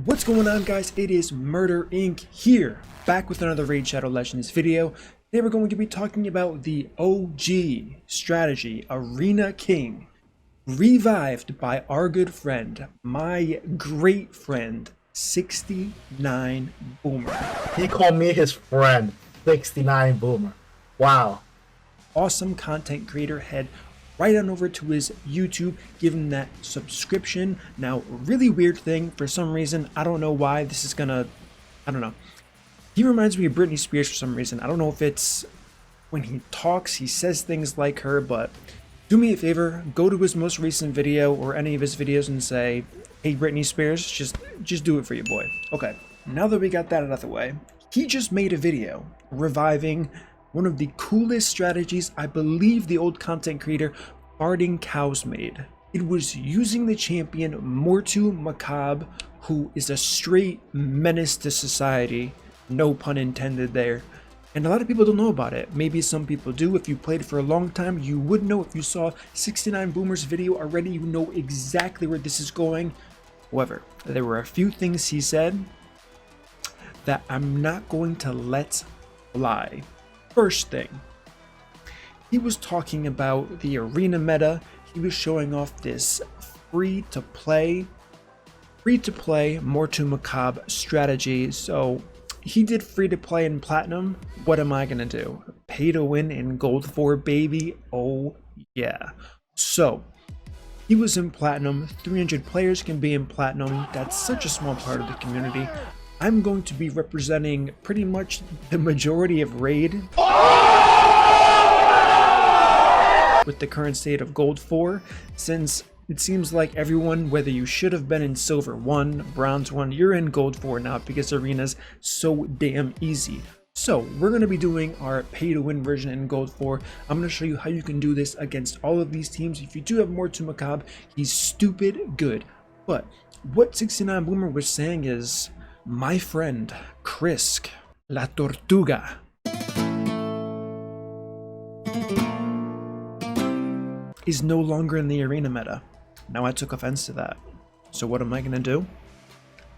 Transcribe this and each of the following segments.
What's going on, guys? It is MurderInc here, back with another Raid Shadow Legends video. Today we're going to be talking about the OG strategy, Arena King, revived by our good friend, my great friend, 69 Boomer. He called me his friend, 69 Boomer. Wow. Awesome content creator. Head right on over to his YouTube, give him that subscription. Now, really weird thing, for some reason, I don't know why this is gonna, I don't know. He reminds me of Britney Spears for some reason. I don't know if it's when he talks, he says things like her, but do me a favor, go to his most recent video or any of his videos and say, hey Britney Spears, just do it for your boy. Okay, now that we got that out of the way, he just made a video reviving one of the coolest strategies I believe the old content creator Farting Cows made. It was using the champion Mortu Macaab, who is a straight menace to society, no pun intended there. And a lot of people don't know about it. Maybe some people do. If you played for a long time, you would know. If you saw 69 Boomer's video already, you know exactly where this is going. However, there were a few things he said that I'm not going to let fly. First thing, he was talking about the arena meta. He was showing off this free-to-play Mortu Macaab strategy. So he did free-to-play in Platinum. What am I gonna do? Pay to win in Gold 4, baby? Oh yeah. So he was in Platinum. 300 players can be in Platinum. That's such a small part of the community. I'm going to be representing pretty much the majority of Raid with the current state of Gold 4, since it seems like everyone, whether you should have been in Silver 1, Bronze 1, you're in Gold 4 now because Arena's so damn easy. So we're going to be doing our pay-to-win version in Gold 4. I'm going to show you how you can do this against all of these teams. If you do have Mortu Macaab, he's stupid good. But what 69 Boomer was saying is, my friend, Krisk, La Tortuga, is no longer in the arena meta. Now I took offense to that. So what am I gonna do?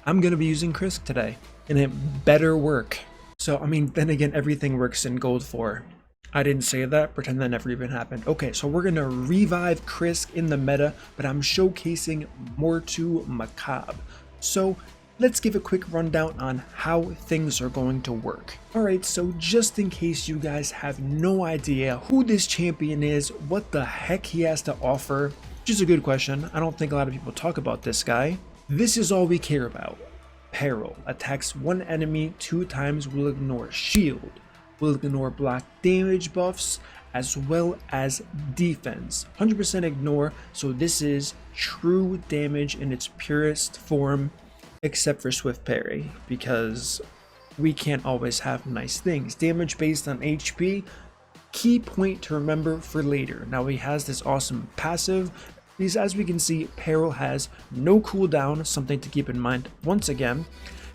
I'm gonna be using Krisk today, and it better work. So, I mean, then again, everything works in Gold 4. I didn't say that, pretend that never even happened. Okay, so we're gonna revive Krisk in the meta, but I'm showcasing Mortu Macaab. So, let's give a quick rundown on how things are going to work. Alright, so just in case you guys have no idea who this champion is, what the heck he has to offer, which is a good question. I don't think a lot of people talk about this guy. This is all we care about. Peril. Attacks one enemy 2 times, will ignore shield, will ignore block damage buffs, as well as defense. 100% ignore, so this is true damage in its purest form, except for Swift Parry, because we can't always have nice things. Damage based on HP, key point to remember for later. Now he has this awesome passive, because as we can see, Peril has no cooldown, something to keep in mind. Once again,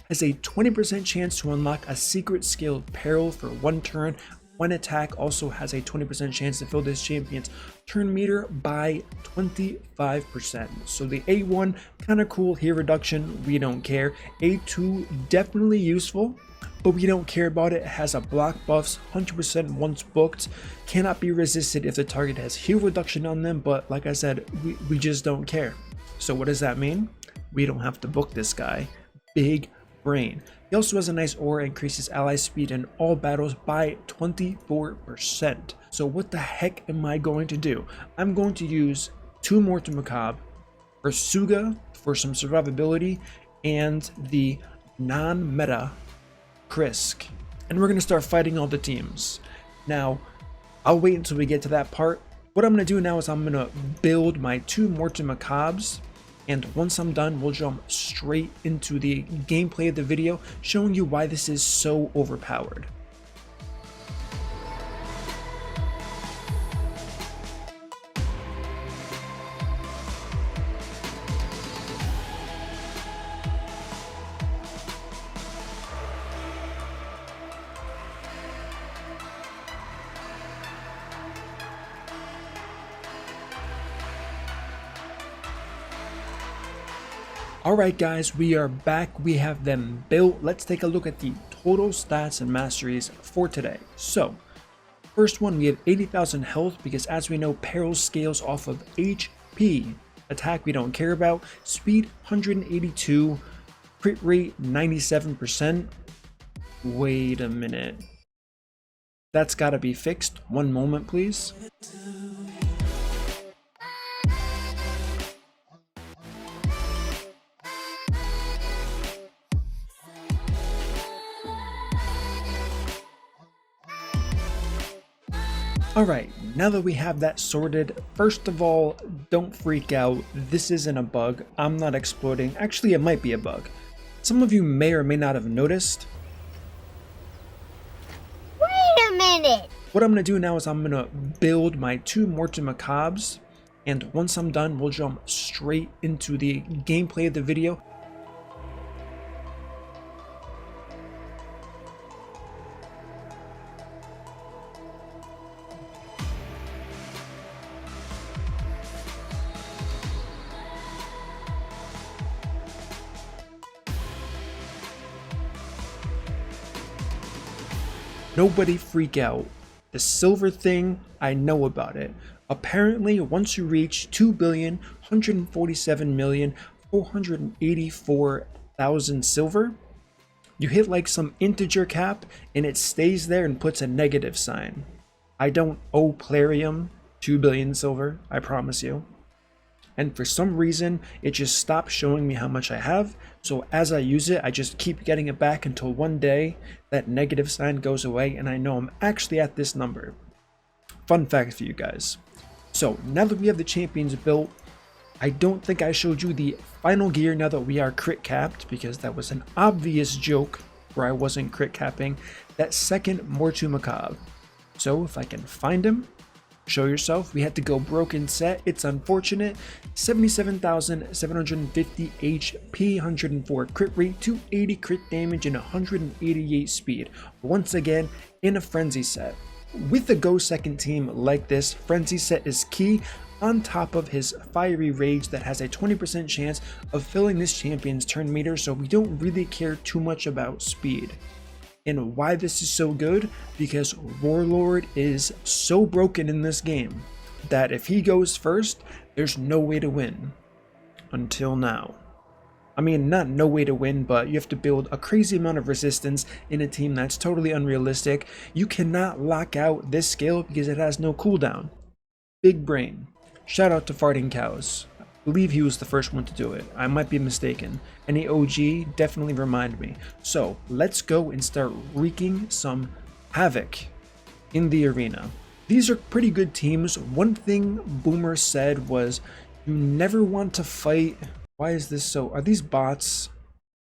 has a 20% chance to unlock a secret skill Peril for 1 turn. One attack also has a 20% chance to fill this champion's turn meter by 25%. So the A1, kind of cool, here reduction, we don't care. A2, definitely useful, but we don't care about it. It has a block buffs, 100% once booked, cannot be resisted if the target has heal reduction on them, but like I said, we just don't care. So what does that mean? We don't have to book this guy. Big brain. He also has a nice aura, increases ally speed in all battles by 24%. So what the heck am I going to do? I'm going to use 2 Mortu Macaab, Ursuga for some survivability, and the non-meta Krisk. And we're going to start fighting all the teams. Now, I'll wait until we get to that part. What I'm going to do now is I'm going to build my 2 Mortu Macaabs. And once I'm done, we'll jump straight into the gameplay of the video, showing you why this is so overpowered. Alright guys, we are back. We have them built. Let's take a look at the total stats and masteries for today. So, first one, we have 80,000 health because as we know, peril scales off of HP. Attack we don't care about. Speed 182. Crit rate 97%. Wait a minute. That's gotta be fixed. One moment please. Alright, now that we have that sorted, first of all, don't freak out. This isn't a bug. I'm not exploiting. Actually, it might be a bug. Some of you may or may not have noticed. Wait a minute! What I'm going to do now is I'm going to build my 2 Mortu Macaabs, and once I'm done, we'll jump straight into the gameplay of the video. Nobody freak out. The silver thing, I know about it. Apparently, once you reach 2,147,484,000 silver, you hit like some integer cap and it stays there and puts a negative sign. I don't owe plarium 2 billion silver, I promise you. And for some reason, it just stopped showing me how much I have. So as I use it, I just keep getting it back until one day that negative sign goes away and I know I'm actually at this number. Fun fact for you guys. So now that we have the champions built, I don't think I showed you the final gear now that we are crit capped, because that was an obvious joke where I wasn't crit capping that second Mortu Macaab. So if I can find him, show yourself. We had to go broken set. It's unfortunate. 77,750 HP, 104 crit rate, 280 crit damage, and 188 speed. Once again, in a frenzy set. With a go second team like this, frenzy set is key on top of his fiery rage that has a 20% chance of filling this champion's turn meter, so we don't really care too much about speed. And why this is so good? Because Warlord is so broken in this game that if he goes first, there's no way to win. Until now. I mean, not no way to win, but you have to build a crazy amount of resistance in a team that's totally unrealistic. You cannot lock out this skill because it has no cooldown. Big brain. Shout out to Farting Cows. I believe he was the first one to do it. I might be mistaken. Any OG, definitely remind me. So let's go and start wreaking some havoc in the arena. These are pretty good teams. One thing Boomer said was, you never want to fight. Why is this so? Are these bots?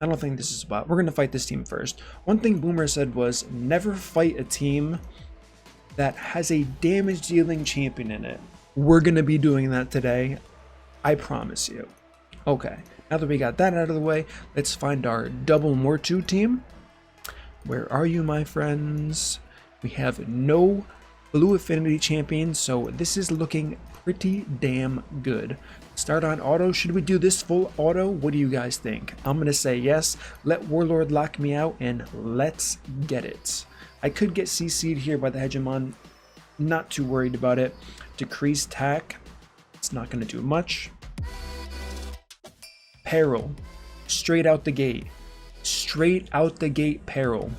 I don't think this is a bot. We're going to fight this team first. One thing Boomer said was, never fight a team that has a damage dealing champion in it. We're going to be doing that today. I promise you. Okay, now that we got that out of the way, let's find our double Mortu team. Where are you, my friends? We have no blue affinity champions, so this is looking pretty damn good. Start on auto. Should we do this full auto? What do you guys think? I'm going to say yes. Let Warlord lock me out and let's get it. I could get CC'd here by the Hegemon. Not too worried about it. Decrease tack. It's not going to do much. Peril. Straight out the gate. Straight out the gate peril.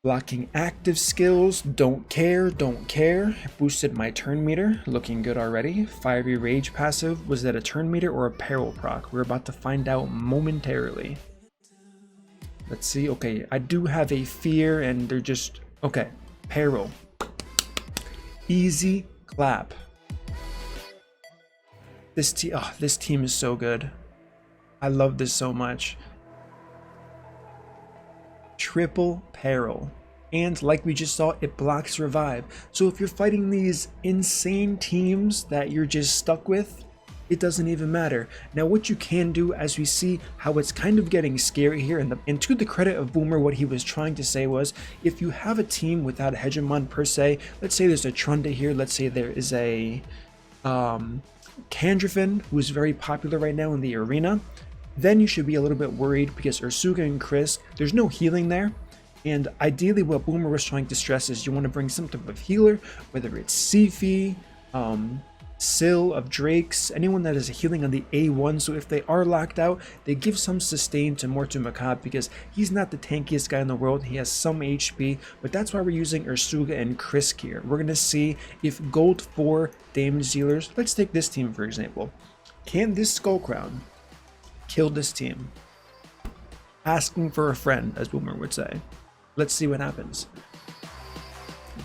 Blocking active skills. Don't care. Don't care. Boosted my turn meter. Looking good already. Fiery Rage passive. Was that a turn meter or a peril proc? We're about to find out momentarily. Let's see. Okay, I do have a fear and they're just... Okay. Peril. Easy clap. This team is so good. I love this so much. Triple peril. And like we just saw, it blocks revive. So if you're fighting these insane teams that you're just stuck with, it doesn't even matter. Now what you can do, as we see how it's kind of getting scary here, and to the credit of Boomer, what he was trying to say was, if you have a team without a Hegemon per se, let's say there's a Trunda here, let's say there is a Kandrafin, who is very popular right now in the arena, then you should be a little bit worried because Ursuga and Chris, there's no healing there. And ideally what Boomer was trying to stress is you want to bring some type of healer, whether it's Sifi, Syl of Drakes, anyone that is healing on the A1, so if they are locked out, they give some sustain to Mortu Macaab because he's not the tankiest guy in the world. He has some HP, but that's why we're using Ursuga and Krisk here. We're going to see if gold 4 damage dealers, let's take this team for example, can this Skull Crown kill this team? Asking for a friend, as Boomer would say. Let's see what happens.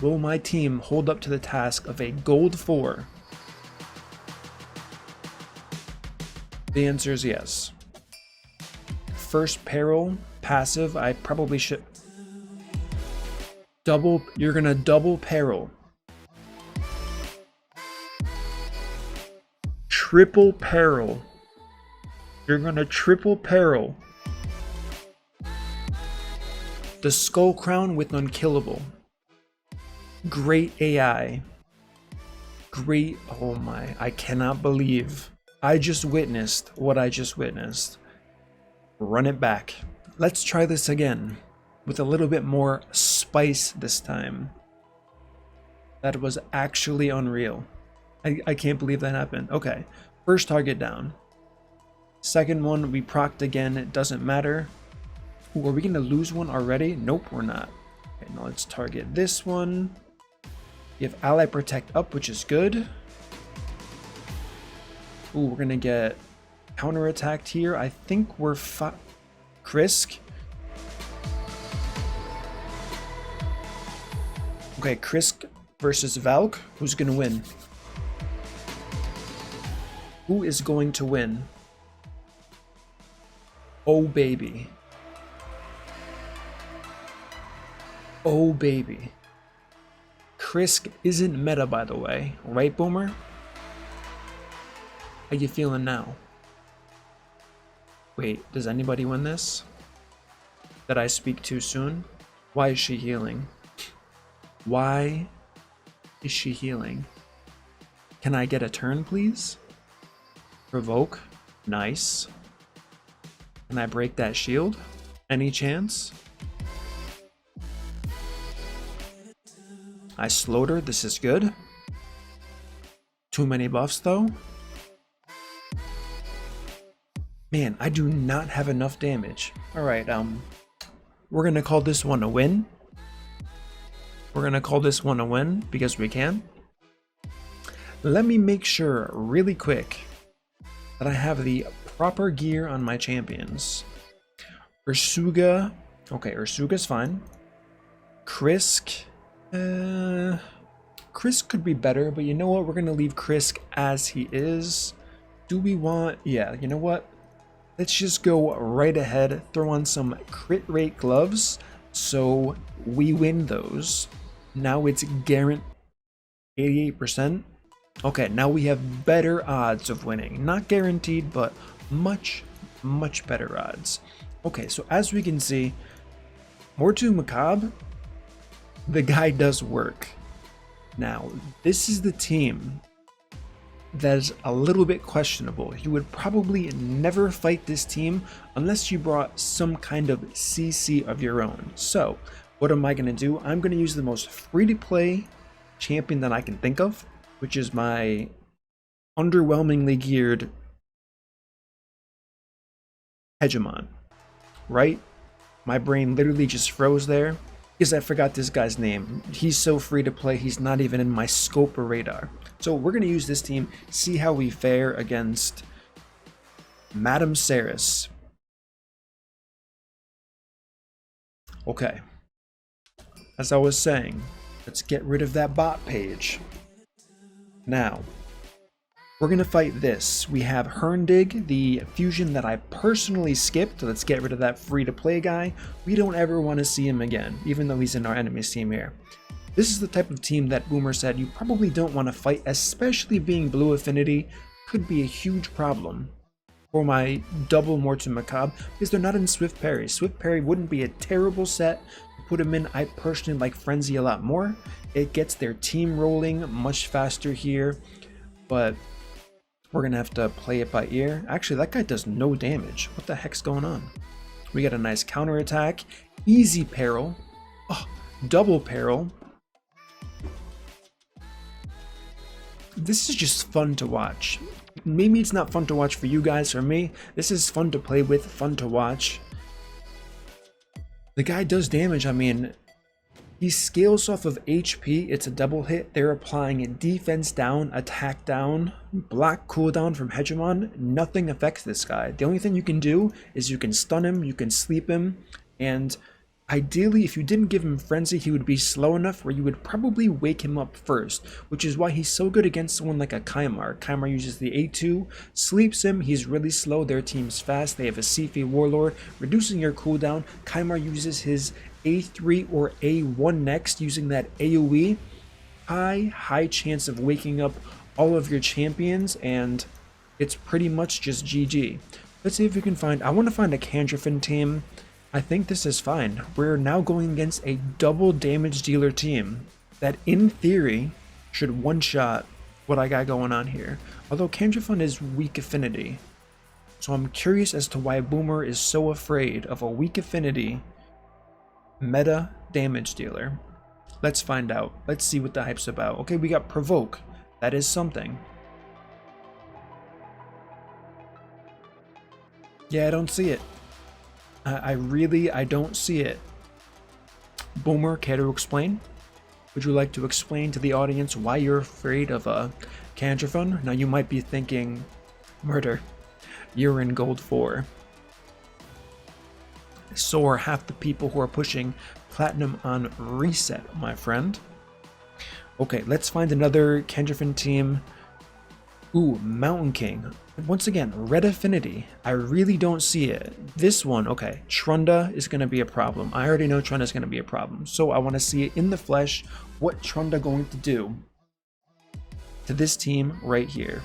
Will my team hold up to the task of a gold 4? The answer is yes. First peril, passive, I probably should. Double, you're gonna double peril. Triple peril. You're gonna triple peril. The Skull Crown with Unkillable. Great AI. Great, oh my, I cannot believe I just witnessed what I just witnessed. Run it back. Let's try this again with a little bit more spice this time. That was actually unreal. I can't believe that happened. Okay, first target down. Second one, we procced again, it doesn't matter. Ooh, are we gonna lose one already? Nope, we're not. Okay, now let's target this one. We have Ally Protect up, which is good. Ooh, we're gonna get counterattacked here. I think we're Krisk. Okay, Krisk versus Valk. Who's gonna win? Who is going to win? Oh baby. Oh baby. Krisk isn't meta, by the way, right, Boomer? How you feeling now? Wait, does anybody win this? Did I speak too soon? Why is she healing? Why is she healing? Can I get a turn, please? Provoke. Nice. Can I break that shield? Any chance? I slowed her. This is good. Too many buffs, though. Man, I do not have enough damage. Alright, we're gonna call this one a win. We're gonna call this one a win because we can. Let me make sure really quick that I have the proper gear on my champions. Ursuga, okay, Ursuga's fine. Krisk, Krisk could be better, but you know what? We're gonna leave Krisk as he is. Do we want, yeah, you know what? Let's just go right ahead, throw on some crit rate gloves, so we win those. Now it's guaranteed 88%. Okay, now we have better odds of winning. Not guaranteed, but much, much better odds. Okay, so as we can see, Mortu Macaab, the guy does work. Now, this is the team that is a little bit questionable. You would probably never fight this team unless you brought some kind of CC of your own. So, what am I going to do? I'm going to use the most free-to-play champion that I can think of, which is my underwhelmingly geared Hegemon. Right? My brain literally just froze there because I forgot this guy's name. He's so free to play, he's not even in my scope or radar. So we're going to use this team, see how we fare against Madame Saris. Okay. As I was saying, let's get rid of that bot page. Now, we're going to fight this. We have Herndig, the fusion that I personally skipped. Let's get rid of that free-to-play guy. We don't ever want to see him again, even though he's in our enemy's team here. This is the type of team that Boomer said you probably don't want to fight, especially being blue affinity could be a huge problem for my double Mortu Macaab because they're not in Swift Parry. Swift Parry wouldn't be a terrible set to put him in. I personally like Frenzy a lot more. It gets their team rolling much faster here, but We're gonna have to play it by ear. Actually, that guy does no damage. What the heck's going on? We got a nice counterattack. Easy peril. Oh, double peril. This is just fun to watch. Maybe it's not fun to watch for you guys. For me, this is fun to play with, fun to watch. The guy does damage. I mean, he scales off of HP. It's a double hit. They're applying defense down, attack down, block cooldown from Hegemon. Nothing affects this guy. The only thing you can do is you can stun him, you can sleep him, and ideally, if you didn't give him Frenzy, he would be slow enough where you would probably wake him up first, which is why he's so good against someone like a Kaimar. Kaimar uses the A2, sleeps him, he's really slow, their team's fast, they have a Sifi Warlord, reducing your cooldown. Kaimar uses his A3 or A1 next, using that AoE. High chance of waking up all of your champions, and it's pretty much just GG. Let's see if we can find, I want to find a Kandrafin team. I think this is fine. We're now going against a double damage dealer team that in theory should one-shot what I got going on here. Although Kandrafin is weak affinity. So I'm curious as to why Boomer is so afraid of a weak affinity meta damage dealer. Let's find out. Let's see what the hype's about. Okay, we got Provoke. That is something. Yeah, I don't see it. I don't see it. Boomer, care to explain? Would you like to explain to the audience why you're afraid of a Kandrafin? Now you might be thinking, Murder, you're in gold 4. So are half the people who are pushing platinum on reset, my friend. Okay, let's find another Kandrafin team. Ooh, Mountain King. Once again, red affinity. I really don't see it. This one, okay, Trunda is going to be a problem. I already know Trunda is going to be a problem. So I want to see it in the flesh. What Trunda going to do to this team right here?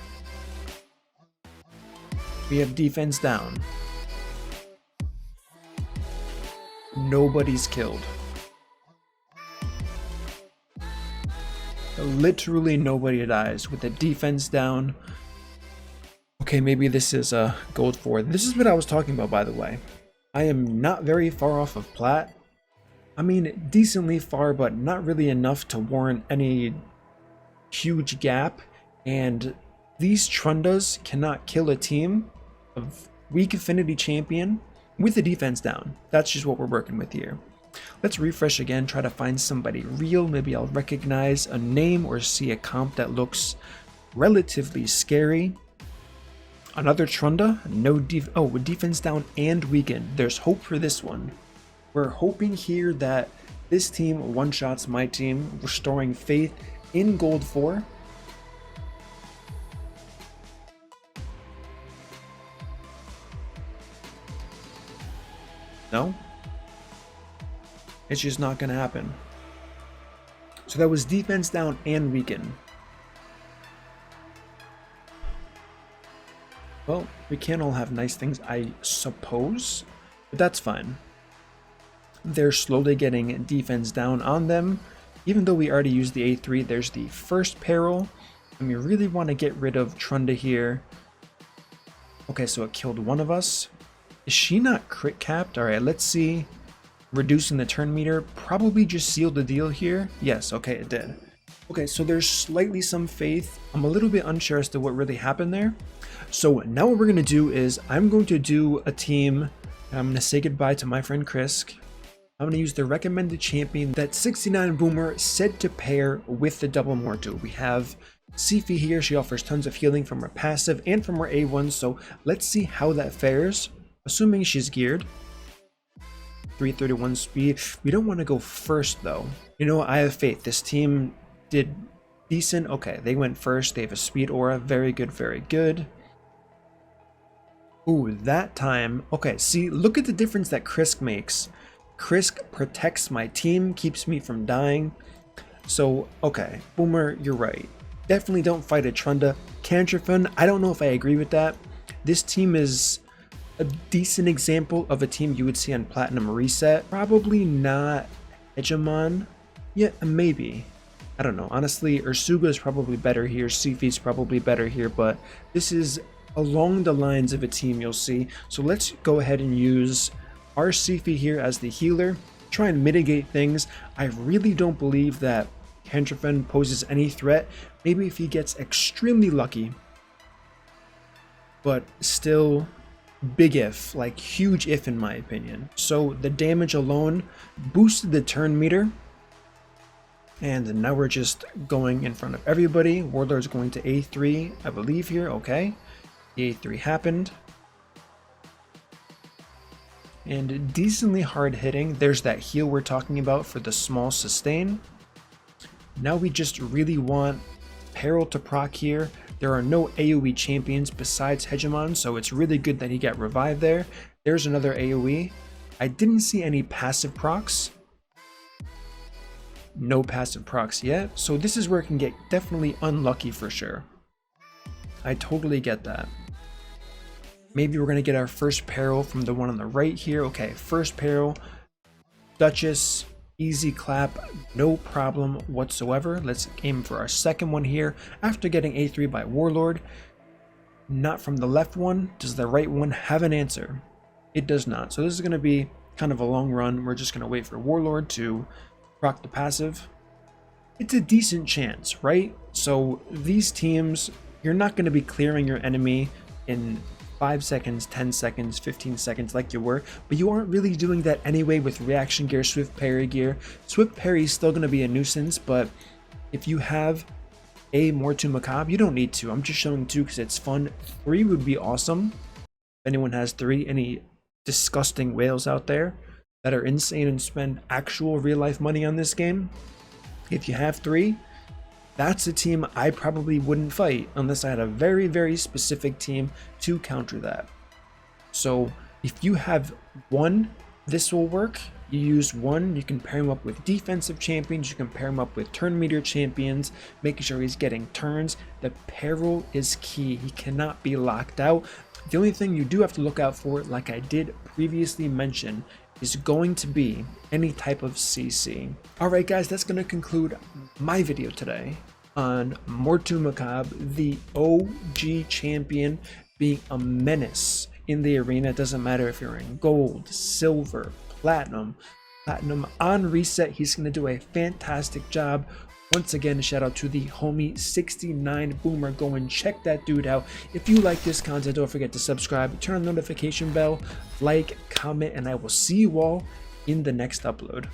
We have defense down. Nobody's killed. Literally nobody dies with the defense down. Okay, maybe this is a gold 4. This is what I was talking about, by the way. I am not very far off of plat. I mean, decently far, but not really enough to warrant any huge gap. And these Trundas cannot kill a team of weak affinity champion with the defense down. That's just what we're working with here. Let's refresh again, try to find somebody real. Maybe I'll recognize a name or see a comp that looks relatively scary. Another Trunda, with defense down and weakened. There's hope for this one. We're hoping here that this team one-shots my team, restoring faith in gold 4. No? It's just not going to happen. So that was defense down and weaken. Well, we can't all have nice things, I suppose, but that's fine. They're slowly getting defense down on them. Even though we already used the A3, there's the first peril, and we really want to get rid of Trunda here. Okay, so it killed one of us. Is she not crit capped? Alright, let's see. Reducing the turn meter probably just sealed the deal here. Yes, okay, it did. Okay, so there's slightly some faith. I'm a little bit unsure as to what really happened there. So now what we're going to do is I'm going to do a team, and I'm going to say goodbye to my friend Krisk. I'm going to use the recommended champion that 69 Boomer said to pair with the double Mortu. We have Sifi here. She offers tons of healing from her passive and from her A1, so let's see how that fares. Assuming she's geared. 331 speed. We don't want to go first though. You know, I have faith. This team did decent. Okay, they went first. They have a speed aura. Very good, very good. Ooh, that time. Okay, see, look at the difference that Krisk makes. Krisk protects my team, keeps me from dying. So, okay, Boomer, you're right. Definitely don't fight a Trunda. Kandrafin, I don't know if I agree with that. This team is a decent example of a team you would see on Platinum Reset. Probably not Hegemon. Yeah, maybe. I don't know. Honestly, Ursuga is probably better here. Sifi's probably better here, but this is along the lines of a team you'll see. So let's go ahead and use our Sifi here as the healer. Try and mitigate things. I really don't believe that Cantrofen poses any threat. Maybe if he gets extremely lucky. But still, big if, like huge if in my opinion. So the damage alone boosted the turn meter. And now we're just going in front of everybody. Warlord's going to A3, I believe here. Okay. The A3 happened. And decently hard hitting. There's that heal we're talking about for the small sustain. Now we just really want Peril to proc here. There are no AoE champions besides Hegemon, so it's really good that he got revived there. There's another AoE. I didn't see any passive procs. No passive procs yet, so this is where it can get definitely unlucky for sure. I totally get that. Maybe we're going to get our first Peril from the one on the right here. Okay, first Peril, Duchess, easy clap, no problem whatsoever. Let's aim for our second one here after getting A3 by Warlord. Not from the left one. Does the right one have an answer? It does not. So this is going to be kind of a long run. We're just going to wait for Warlord to proc the passive. It's a decent chance, right? So these teams, you're not going to be clearing your enemy in 5 seconds, 10 seconds, 15 seconds like you were, but you aren't really doing that anyway with reaction gear, swift parry gear. Swift parry is still going to be a nuisance, but if you have a Mortu Macaab, you don't need to. I'm just showing 2 because it's fun. 3 would be awesome. If anyone has 3, any disgusting whales out there that are insane and spend actual real life money on this game, if you have 3, that's a team I probably wouldn't fight unless I had a very, very specific team to counter that. So if you have 1, this will work. You use 1, you can pair him up with defensive champions, you can pair him up with turn meter champions, making sure he's getting turns. The Peril is key. He cannot be locked out. The only thing you do have to look out for, like I did previously mention, is going to be any type of CC. Alright guys, that's going to conclude my video today on Mortu Macaab, the OG champion, being a menace in the arena. It doesn't matter if you're in gold, silver, platinum on reset. He's going to do a fantastic job. Once again, shout out to the homie 69 Boomer. Go and check that dude out. If you like this content, don't forget to subscribe, turn on the notification bell, like, comment, and I will see you all in the next upload.